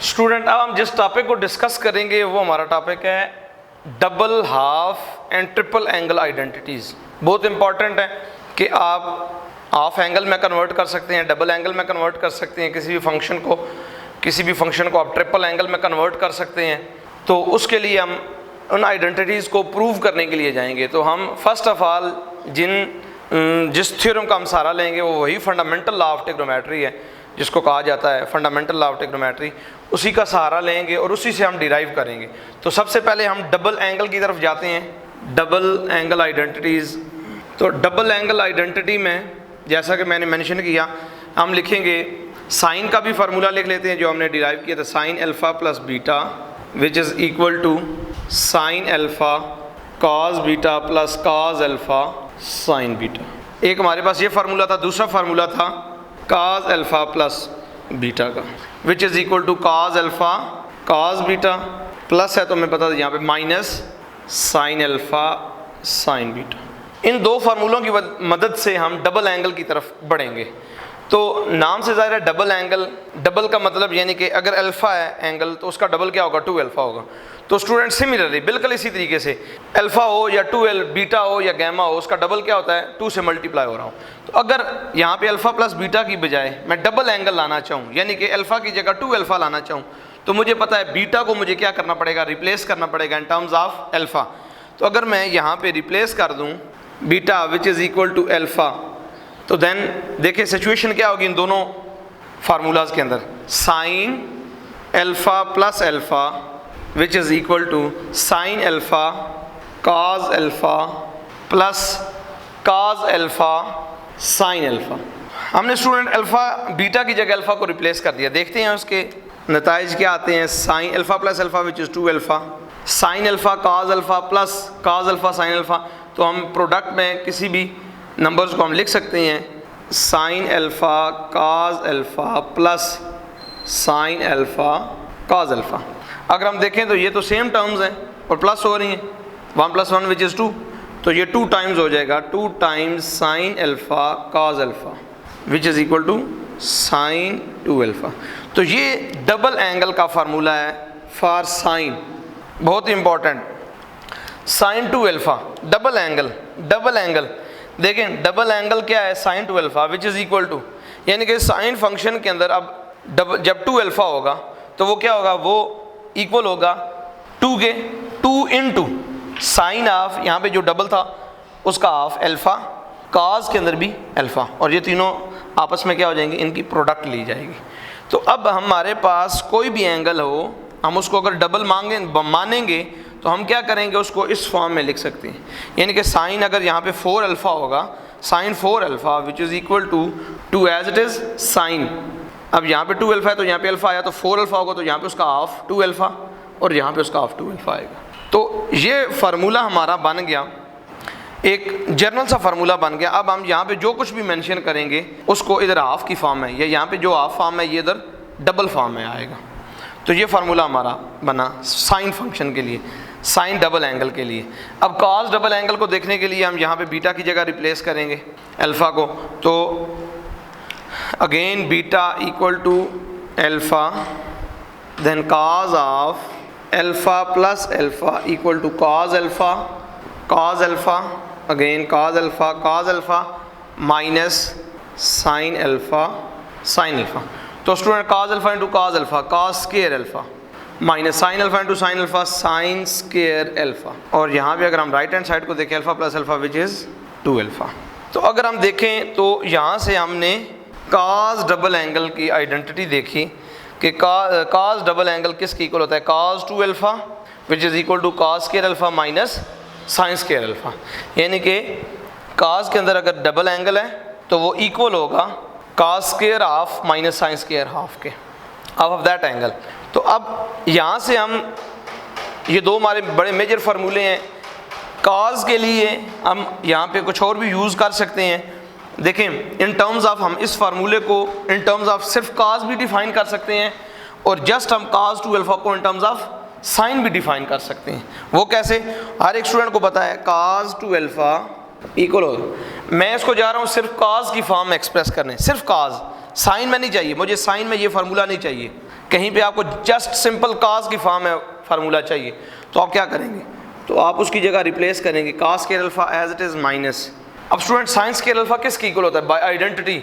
Student, अब हम जिस टॉपिक को डिस्कस करेंगे वो हमारा टॉपिक है double half and triple angle identities. बहुत इंपॉर्टेंट है कि आप हाफ एंगल में कन्वर्ट कर सकते हैं, डबल एंगल में कन्वर्ट कर सकते हैं, किसी भी फंक्शन को आप ट्रिपल एंगल में कन्वर्ट कर सकते हैं। तो उसके लिए हम उन आइडेंटिटीज़ को प्रूव करने के लिए जाएंगे। तो हम फर्स्ट ऑफ ऑल जिस थ्योरम का हम सहारा लेंगे वो वही फंडामेंटल लॉ ऑफ ट्रिग्नोमेट्री है, जिसको कहा जाता है फंडामेंटल लॉ ऑफ ट्रिग्नोमेट्री। उसी का सहारा लेंगे और उसी से हम डिराइव करेंगे। तो सबसे पहले हम डबल एंगल की तरफ जाते हैं, डबल एंगल आइडेंटिटीज़। तो डबल एंगल आइडेंटिटी में जैसा कि मैंने मेंशन किया, हम लिखेंगे साइन का भी फार्मूला लिख लेते हैं जो हमने डिराइव किया था, sine alpha plus beta which is equal to sine alpha cos beta plus cos alpha sine beta. एक हमारे पास ये फार्मूला था, दूसरा फार्मूला था कॉस अल्फ़ा प्लस बीटा का which is equal to cos alpha cos beta, plus है तो हमें पता था यहाँ पे minus sine alpha sine beta. इन दो फार्मूलों की मदद से हम डबल एंगल की तरफ बढ़ेंगे। तो नाम से ज़ाहिर है डबल एंगल, डबल का मतलब यानी कि अगर अल्फ़ा है एंगल तो उसका डबल क्या होगा, 2 अल्फ़ा होगा। तो स्टूडेंट सिमिलरली बिल्कुल इसी तरीके से अल्फ़ा हो या 2 बीटा हो या गैमा हो, उसका डबल क्या होता है, 2 से मल्टीप्लाई हो रहा हो। तो अगर यहाँ पे अल्फ़ा प्लस बीटा की बजाय मैं डबल एंगल लाना चाहूँ, यानी कि अल्फ़ा की जगह 2 अल्फ़ा लाना चाहूँ, तो मुझे पता है बीटा को मुझे क्या करना पड़ेगा, रिप्लेस करना पड़ेगा इन टर्म्स ऑफ अल्फ़ा। तो अगर मैं यहाँ पर रिप्लेस कर दूँ beta which is equal to alpha, तो देन देखिए सिचुएशन क्या होगी इन दोनों फार्मूलाज के अंदर, sine alpha plus alpha which is equal to sine alpha cos alpha plus cos alpha sine alpha. हमने स्टूडेंट अल्फ़ा बीटा की जगह अल्फ़ा को रिप्लेस कर दिया। देखते हैं उसके नताइज क्या आते हैं। Sign alpha plus alpha which is 2 alpha, sine alpha cos alpha plus cos alpha sine alpha. तो हम प्रोडक्ट में किसी भी नंबर्स को हम लिख सकते हैं sign alpha cos alpha plus sign alpha cos alpha. अगर हम देखें तो ये तो सेम टर्म्स हैं और प्लस हो रही हैं, 1 + 1 विच इज़ 2, तो ये 2 टाइम्स हो जाएगा, 2 times sine alpha cos alpha which is equal to sine 2 alpha. तो ये डबल एंगल का फार्मूला है फॉर साइन, बहुत important. Sine 2 alpha double angle देखें, डबल एंगल क्या है, sine 2 alpha which is equal to, यानी कि साइन फंक्शन के अंदर अब जब 2 अल्फ़ा होगा तो वो क्या होगा, वो इक्वल होगा 2 के 2 इंटू साइन ऑफ, यहाँ पे जो डबल था उसका हाफ अल्फ़ा, कॉस के अंदर भी अल्फ़ा, और ये तीनों आपस में क्या हो जाएंगे, इनकी प्रोडक्ट ली जाएगी। तो अब हमारे पास कोई भी एंगल हो, हम उसको अगर डबल मानेंगे तो हम क्या करेंगे, उसको इस फॉर्म में लिख सकते हैं। यानी कि साइन अगर यहाँ पे 4 अल्फ़ा होगा, sine 4 alpha which is equal to 2 as it is sine. अब यहाँ पे 2 अल्फ़ा है तो यहाँ पे अल्फ़ा आया, तो 4 अल्फ़ा होगा तो यहाँ पे उसका हाफ 2 अल्फ़ा और यहाँ पे उसका हाफ 2 अल्फ़ा आएगा। तो ये फार्मूला हमारा बन गया, एक जर्नल सा फार्मूला बन गया। अब हम यहाँ पे जो कुछ भी मेंशन करेंगे उसको इधर हाफ की फॉर्म में, या यहाँ पे जो हाफ फॉर्म है ये इधर डबल फॉर्म में आएगा। तो ये फार्मूला हमारा बना साइन फंक्शन के लिए, साइन डबल एंगल के लिए। अब कॉस डबल एंगल को देखने के लिए हम यहाँ पे बीटा की जगह रिप्लेस करेंगे अल्फ़ा को, तो again beta equal to alpha, then cos of alpha plus alpha equal to cos alpha, again cos alpha minus sine alpha sine alpha. तो student cos alpha into cos alpha, cos square alpha minus sine alpha into sine alpha sine square alpha. और यहाँ भी अगर हम right hand side को देखें alpha plus alpha which is 2 alpha. तो अगर हम देखें तो यहाँ से हमने कॉस डबल एंगल की आइडेंटिटी देखी कि कॉस डबल एंगल किसके इक्वल होता है, cos 2 alpha which is equal to cos square alpha minus sine square alpha. यानी कि कॉस के अंदर अगर डबल एंगल है तो वो इक्वल होगा cos square half minus sine square half के, ऑफ दैट एंगल। तो अब यहाँ से हम ये दो हमारे बड़े मेजर फार्मूले हैं। कॉस के लिए हम यहाँ पे कुछ और भी यूज़ कर सकते हैं। देखें इन टर्म्स ऑफ, हम इस फार्मूले को इन टर्म्स ऑफ सिर्फ कॉस भी डिफ़ाइन कर सकते हैं और जस्ट हम कॉस 2 अल्फ़ा को इन टर्म्स ऑफ साइन भी डिफ़ाइन कर सकते हैं। वो कैसे, हर एक स्टूडेंट को पता है कॉस 2 अल्फ़ा इक्वल हो, मैं इसको जा रहा हूँ सिर्फ कॉस की फॉर्म में एक्सप्रेस करने, सिर्फ कॉस, साइन में नहीं चाहिए मुझे, साइन में ये फार्मूला नहीं चाहिए, कहीं पे आपको जस्ट सिंपल काज की फॉर्म में फार्मूला चाहिए तो आप क्या करेंगे, तो आप उसकी जगह रिप्लेस करेंगे cos square alpha as it is minus. अब स्टूडेंट साइन स्क्वायर अल्फा किसके इक्वल होता है, बाय आइडेंटिटी।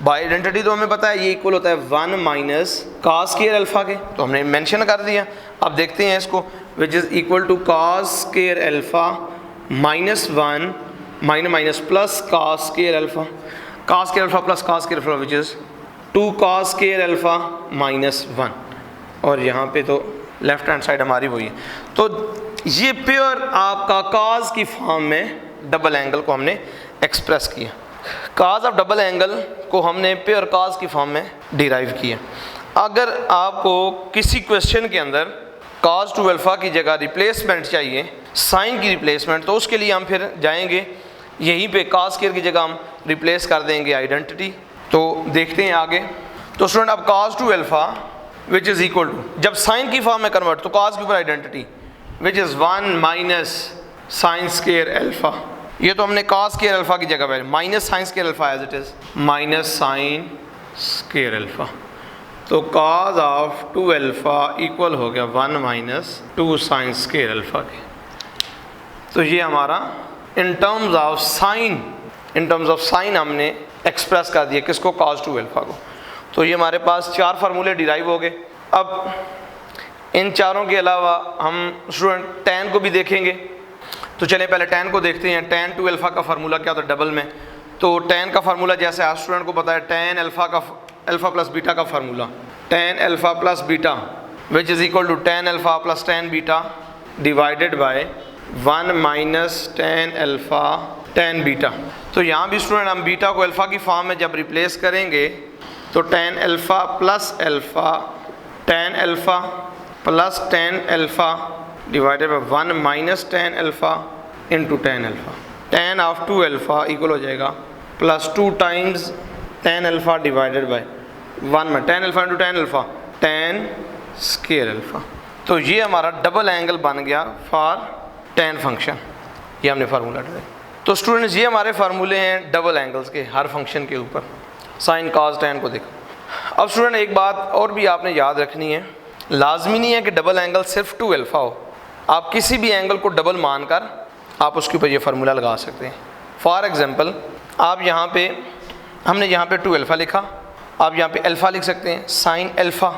बाय आइडेंटिटी तो हमें पता है ये इक्वल होता है 1 माइनस काज स्क्वायर अल्फा के, तो हमने मेंशन कर दिया। अब देखते हैं इसको, which is equal to cos square alpha minus 1 minus plus cos square alpha, cos square alpha plus cos square alpha which is 2 cos square alpha minus 1, और यहाँ पे तो लेफ्ट हैंड साइड हमारी वही है। तो ये प्योर आपका काज की फॉर्म में डबल एंगल को हमने एक्सप्रेस किया। काज ऑफ डबल एंगल को हमने प्योर काज की फॉर्म में डिराइव किया। अगर आपको किसी क्वेश्चन के अंदर काज टू अल्फा की जगह रिप्लेसमेंट चाहिए, साइन की रिप्लेसमेंट, तो उसके लिए हम फिर जाएंगे यहीं पे काज स्क्वायर की जगह हम रिप्लेस कर देंगे आइडेंटिटी। तो देखते हैं आगे। तो स्टूडेंट अब cos two alpha which is equal to, जब साइन की फॉर्म में कन्वर्ट तो काज के ऊपर identity which is 1 minus sine square alpha, ये तो हमने काज स्क्वायर अल्फा की जगह पे minus sine square alpha as it is minus sine square alpha, तो काज ऑफ 2 अल्फा इक्वल हो गया 1 माइनस 2 साइन स्क्वायर अल्फा के। तो ये हमारा इन टर्म्स ऑफ साइन हमने एक्सप्रेस कर दिया किसको, काज टू अल्फा को। तो ये हमारे पास 4 फार्मूले डिराइव हो गए। अब इन चारों के अलावा हम स्टूडेंट tan को भी देखेंगे, तो चलें पहले tan को देखते हैं। tan टू अल्फा का फार्मूला क्या होता है डबल में, तो tan का फार्मूला जैसे आप स्टूडेंट को पता है tan अल्फा का अल्फा प्लस बीटा का formula, tan alpha plus beta which is equal to tan alpha plus tan beta divided by 1 minus tan alpha tan beta. तो यहाँ भी स्टूडेंट हम बीटा को अल्फा की फॉर्म में जब रिप्लेस करेंगे तो tan alpha plus alpha tan alpha plus tan alpha divided by 1 minus tan alpha into tan alpha, tan of 2 alpha equal हो जाएगा plus 2 times tan alpha divided by 1 में tan alpha into tan alpha tan square alpha. तो ये हमारा double angle बन गया for tan function, ये हमने फार्मूला डाला। तो स्टूडेंट्स ये हमारे फार्मूले हैं डबल एंगल्स के हर फंक्शन के ऊपर, साइन काज tan को देखो। अब स्टूडेंट एक बात और भी आपने याद रखनी है, लाजमी नहीं है कि डबल एंगल सिर्फ 2 अल्फा हो, आप किसी भी एंगल को डबल मानकर आप उसके ऊपर ये फार्मूला लगा सकते हैं। फॉर एग्जांपल आप यहाँ पे, हमने यहाँ पे 2 अल्फा लिखा, आप यहाँ पे अल्फा लिख सकते हैं sine alpha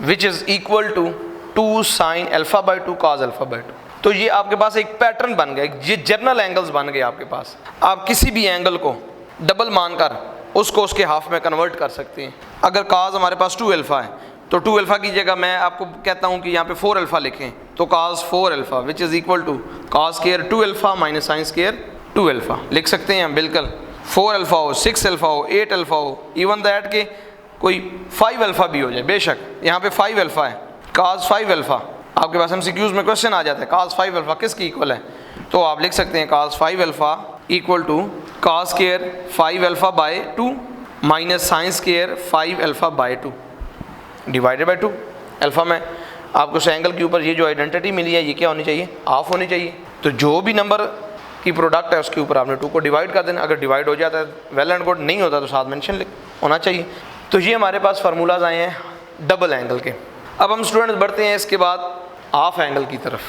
which is equal to 2 sine alpha by 2 cos alpha by 2। तो ये आपके पास एक पैटर्न बन गया, ये जर्नल एंगल्स बन गए आपके पास। आप किसी भी एंगल को डबल मानकर उसको उसके हाफ में कन्वर्ट कर सकते हैं। अगर काज हमारे पास 2 अल्फा है तो 2 अल्फा की जगह मैं आपको कहता हूँ कि यहाँ पे 4 अल्फा लिखें, तो cos 4 alpha which is equal to cos square 2 alpha minus sine square 2 alpha लिख सकते हैं हम। बिल्कुल 4 अल्फा हो, 6 अल्फा हो, 8 अल्फा हो, इवन दैट के कोई 5 अल्फा भी हो जाए, बेशक यहाँ पे 5 अल्फा है, काज 5 अल्फा आपके पास MCQs में क्वेश्चन आ जाता है काज 5 अल्फा किसकी इक्वल है, तो आप लिख सकते हैं cos 5 alpha equal to cos square 5 alpha by 2 minus sine square 5 alpha by 2 divided by 2। Alpha में आपको उस एंगल के ऊपर ये जो आइडेंटिटी मिली है ये क्या होनी चाहिए, हाफ होनी चाहिए। तो जो भी नंबर की प्रोडक्ट है उसके ऊपर आपने 2 को डिवाइड कर देना, अगर डिवाइड हो जाता है वेल एंड गुड, नहीं होता तो साथ मेंशन होना चाहिए। तो ये हमारे पास फार्मूलाज आए हैं डबल एंगल के। अब हम स्टूडेंट्स बढ़ते हैं इसके बाद हाफ एंगल की तरफ।